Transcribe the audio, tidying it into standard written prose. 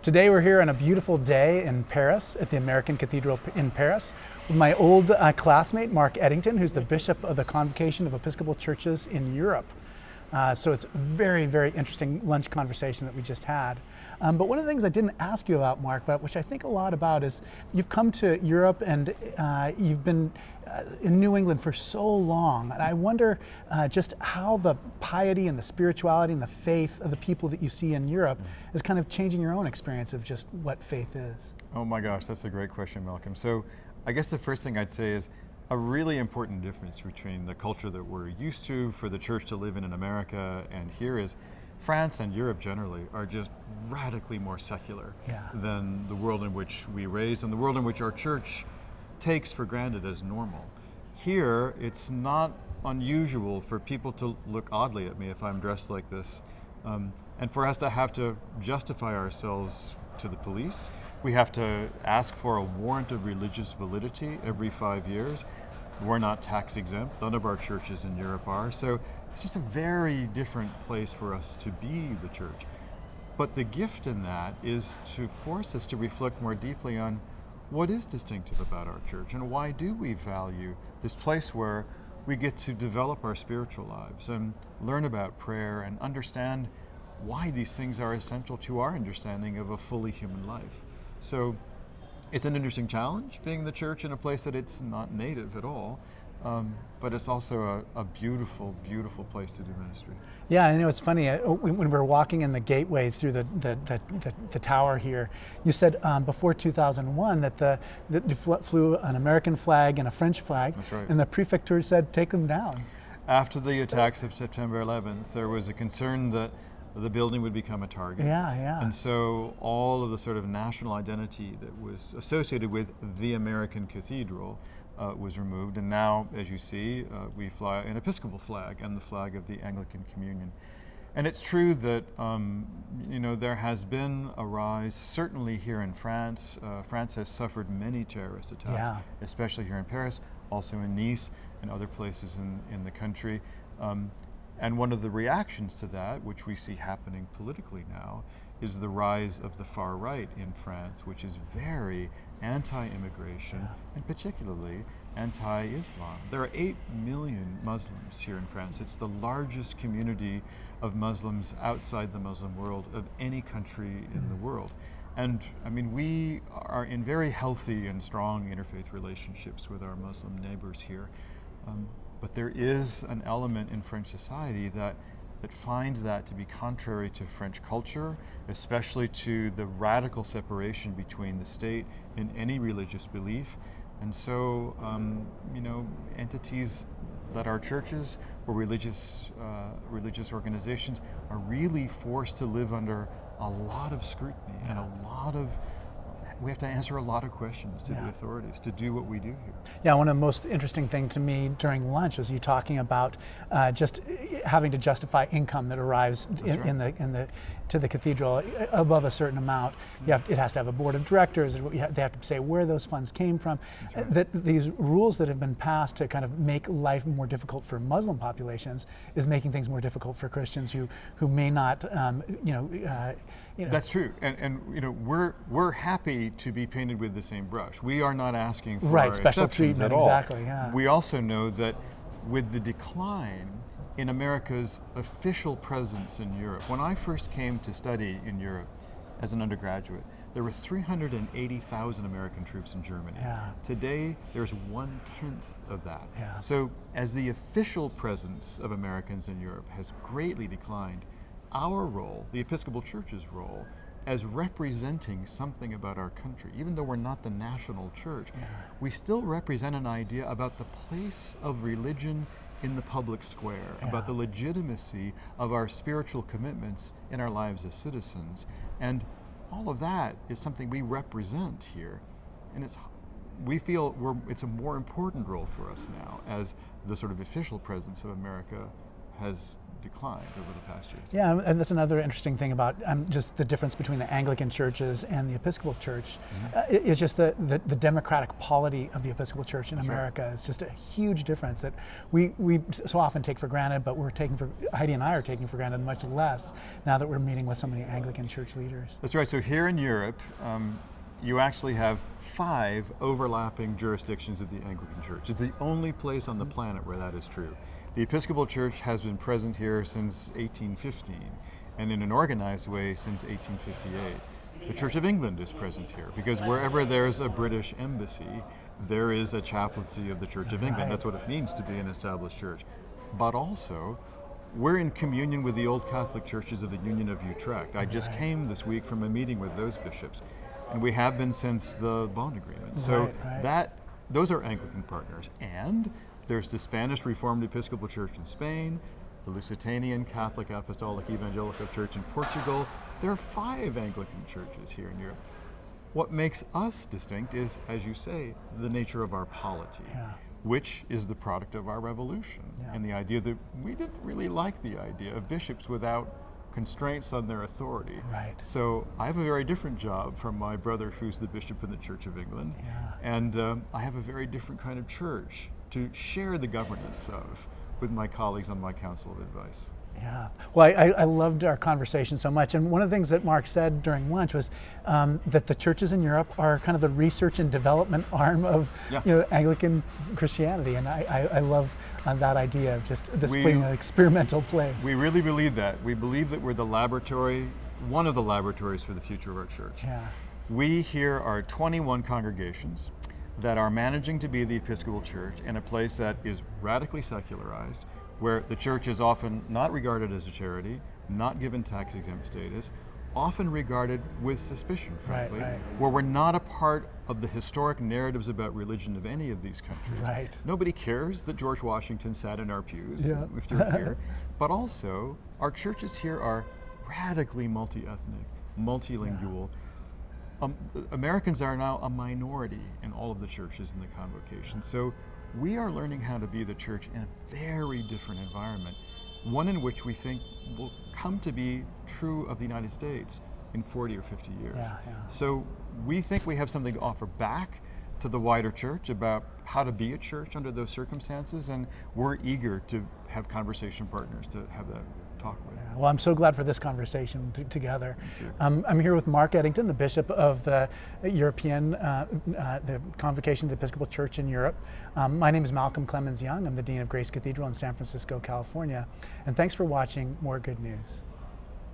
Today we're here on a beautiful day in Paris at the American Cathedral in Paris with my old classmate Mark Edington, who's the Bishop of the Convocation of Episcopal Churches in Europe. So it's a very, very interesting lunch conversation that we just had. But one of the things I didn't ask you about, Mark, but which I think a lot about is you've come to Europe and you've been in New England for so long. And I wonder just how the piety and the spirituality and the faith of the people that you see in Europe is kind of changing your own experience of just what faith is. Oh my gosh, that's a great question, Malcolm. So I guess the first thing I'd say is a really important difference between the culture that we're used to for the church to live in America and here is France and Europe generally are just radically more secular than the world in which we raised and the world in which our church takes for granted as normal. Here, it's not unusual for people to look oddly at me if I'm dressed like this, and for us to have to justify ourselves to the police. We have to ask for a warrant of religious validity every 5 years. We're not tax exempt. None of our churches in Europe are. So it's just a very different place for us to be the church. But the gift in that is to force us to reflect more deeply on what is distinctive about our church and why do we value this place where we get to develop our spiritual lives and learn about prayer and understand why these things are essential to our understanding of a fully human life. So it's an interesting challenge being the church in a place that it's not native at all, but it's also a beautiful, beautiful place to do ministry. Yeah, I know it's funny, when we were walking in the gateway through the tower here, you said before 2001 that you flew an American flag and a French flag. That's right. And the prefecture said take them down. After the attacks of September 11th, there was a concern that the building would become a target. Yeah. And so all of the sort of national identity that was associated with the American Cathedral was removed. And now, as you see, we fly an Episcopal flag and the flag of the Anglican Communion. And it's true that, there has been a rise, certainly here in France. France has suffered many terrorist attacks, especially here in Paris, also in Nice and other places in the country. And one of the reactions to that, which we see happening politically now, is the rise of the far right in France, which is very anti-immigration and particularly anti-Islam. There are 8 million Muslims here in France. It's the largest community of Muslims outside the Muslim world of any country in the world. And I mean, we are in very healthy and strong interfaith relationships with our Muslim neighbors here. But there is an element in French society that finds that to be contrary to French culture, especially to the radical separation between the state and any religious belief. And so, entities that are churches or religious organizations are really forced to live under a lot of scrutiny and we have to answer a lot of questions to the authorities to do what we do here. Yeah, one of the most interesting things to me during lunch was you talking about just having to justify income that arrives to the cathedral above a certain amount. It has to have a board of directors. They have to say where those funds came from. Right. That these rules that have been passed to kind of make life more difficult for Muslim populations is making things more difficult for Christians who may not, That's true, and we're happy to be painted with the same brush. We are not asking for special treatment at all. Exactly. Yeah. We also know that with the decline in America's official presence in Europe, when I first came to study in Europe as an undergraduate, there were 380,000 American troops in Germany. Yeah. Today, there's 1/10 of that. Yeah. So as the official presence of Americans in Europe has greatly declined, our role, the Episcopal Church's role, as representing something about our country, even though we're not the national church, we still represent an idea about the place of religion in the public square, about the legitimacy of our spiritual commitments in our lives as citizens. And all of that is something we represent here. And we feel it's a more important role for us now as the sort of official presence of America has declined over the past years. Yeah, and that's another interesting thing about just the difference between the Anglican churches and the Episcopal Church. It's just the democratic polity of the Episcopal Church in America. It's just a huge difference that we so often take for granted, but Heidi and I are taking for granted much less now that we're meeting with so many Anglican church leaders. That's right. So here in Europe, you actually have 5 overlapping jurisdictions of the Anglican Church. It's the only place on the planet where that is true. The Episcopal Church has been present here since 1815, and in an organized way since 1858. The Church of England is present here, because wherever there's a British embassy, there is a chaplaincy of the Church of England. That's what it means to be an established church. But also, we're in communion with the old Catholic churches of the Union of Utrecht. I just came this week from a meeting with those bishops, and we have been since the Bond Agreement. So those are Anglican partners. And there's the Spanish Reformed Episcopal Church in Spain, the Lusitanian Catholic Apostolic Evangelical Church in Portugal. There are 5 Anglican churches here in Europe. What makes us distinct is, as you say, the nature of our polity, which is the product of our revolution. And the idea that we didn't really like the idea of bishops without constraints on their authority. So I have a very different job from my brother, who's the bishop in the Church of England. And I have a very different kind of church to share the governance of with my colleagues on my council of advice. Yeah, well, I loved our conversation so much, and one of the things that Mark said during lunch was that the churches in Europe are kind of the research and development arm of Anglican Christianity, and I love that idea of just this being an experimental place. We really believe that. We believe that we're the laboratory, one of the laboratories for the future of our church. We here are 21 congregations that are managing to be the Episcopal Church in a place that is radically secularized, where the church is often not regarded as a charity, not given tax-exempt status, often regarded with suspicion, frankly, where we're not a part of the historic narratives about religion of any of these countries. Nobody cares that George Washington sat in our pews, if you're here, but also our churches here are radically multi-ethnic, multilingual. Americans are now a minority in all of the churches in the Convocation. So we are learning how to be the church in a very different environment, one in which we think will come to be true of the United States in 40 or 50 years. So we think we have something to offer back to the wider church about how to be a church under those circumstances, and we're eager to have conversation partners to have that talk with. Well, I'm so glad for this conversation together. I'm here with Mark Edington, the Bishop of the European, the Convocation of the Episcopal Church in Europe. My name is Malcolm Clemens Young. I'm the Dean of Grace Cathedral in San Francisco, California. And thanks for watching More Good News.